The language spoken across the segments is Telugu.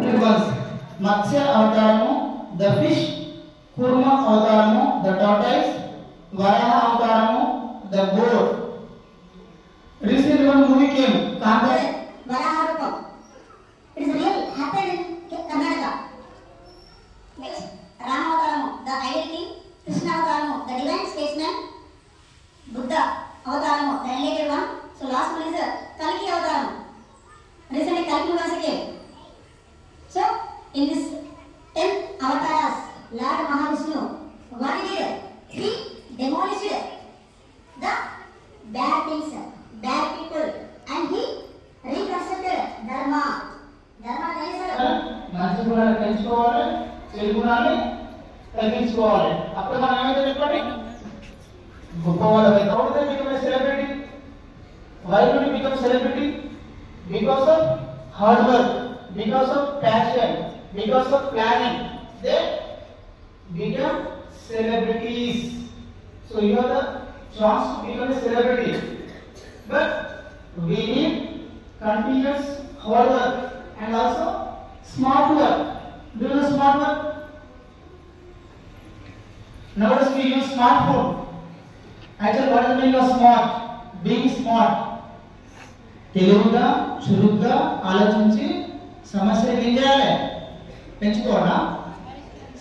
ribbons. Matsya avtaramu, the fish. Kurma avtaramu, the tortoise. Varaha avtaramu, the boar. Recently one movie came, Kanta. Varaha Rupam. It is real, happened in Karnataka. Next, Rama avtaramu, the ideal king. Krishna avtaramu, the divine statesman. Buddha avtaramu, the enlightened one. So last one is Kalki avtaramu. Recently Kalki was came. So in this 10 avatars, Lord Mahavishnu, what he did? He demolished the bad things, bad people, and he reconstructed Dharma. Dharma is మంచి గుణాన్ని పెంచుకోవాలి, చెడు గుణాన్ని తగ్గించుకోవాలి. అప్పుడు మనం ఏమైతే చెప్పండి, గొప్ప వాళ్ళకి. How do they become a celebrity? Why do we become celebrity? Because of hard work, because of passion, because of planning. They become celebrities. So you have the chance to become a celebrity. But we need continuous hard work and also smart work. Do you know smart work? Nowadays we use smartphone. Actually, what is the meaning of smart? Being smart. తెలివిగా చురుగ్గా ఆలోచించి సమస్యలు ఏం చేయాలి, పెంచుకోవాలా,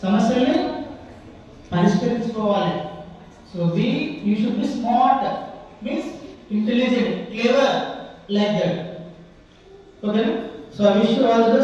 సమస్యల్ని పరిష్కరించుకోవాలి. So you should be smart, means intelligent, clever, like that. Okay, so I wish you all the best.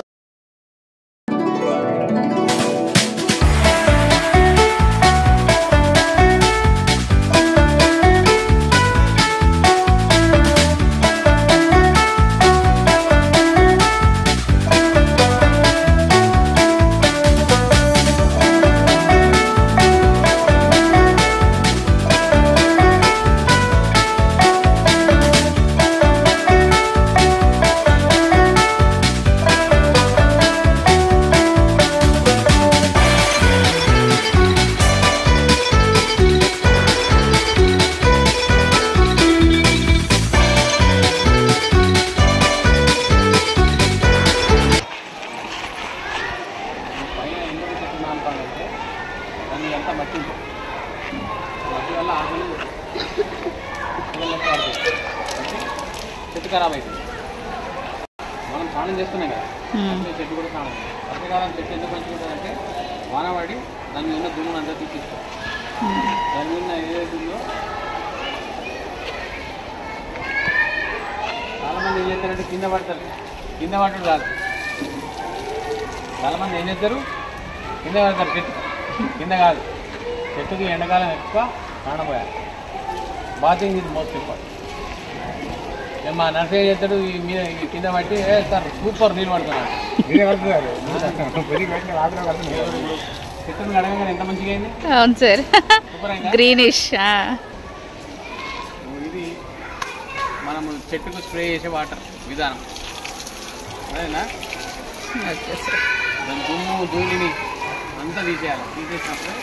చెట్టు ఖరాబ్ అవుతుంది. మనం స్నానం చేస్తున్నాం కదా, చెట్టు కూడా స్నానం. వర్షాకాలం చెట్టు ఎందుకు మంచిగా ఉంటుందంటే వాన పడి దాని మీద ఉన్న దుమ్మును అంతా తీసిస్తాం. దాని మీద ఏదైతే ఉందో చాలామంది ఏం చేస్తారంటే కింద పడతారు. కింద పడటం కాదు, చాలామంది ఏం చేస్తారు, కింద పడతారు. చెట్టు కింద కాదు, చెట్టుకి ఎండాకాలం ఎక్కువ కానపోయారు. బాతింగ్ ఇది మోస్ట్ ఇంపార్టెంట్. మా నర్సరీ చేస్తాడు ఈ మీద కింద పట్టి సార్ సూపర్ నీళ్ళు పడుతున్నాడు. చెట్టును కడగగానే ఎంత మంచిగా అయింది. అవును సార్, గ్రీనిష్. ఇది మనము చెట్టుకు స్ప్రే చేసే వాటర్ విధానం అదేనా. దాని దుమ్ము ధూళిని అంతా తీసేయాలి. తీసేసినప్పుడు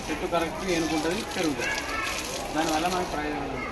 చెట్టు కరెక్ట్గా ఎన్నుకుంటుంది, పెరుగుతుంది. దానివల్ల మనకు ప్రయోజనం ఉంటుంది.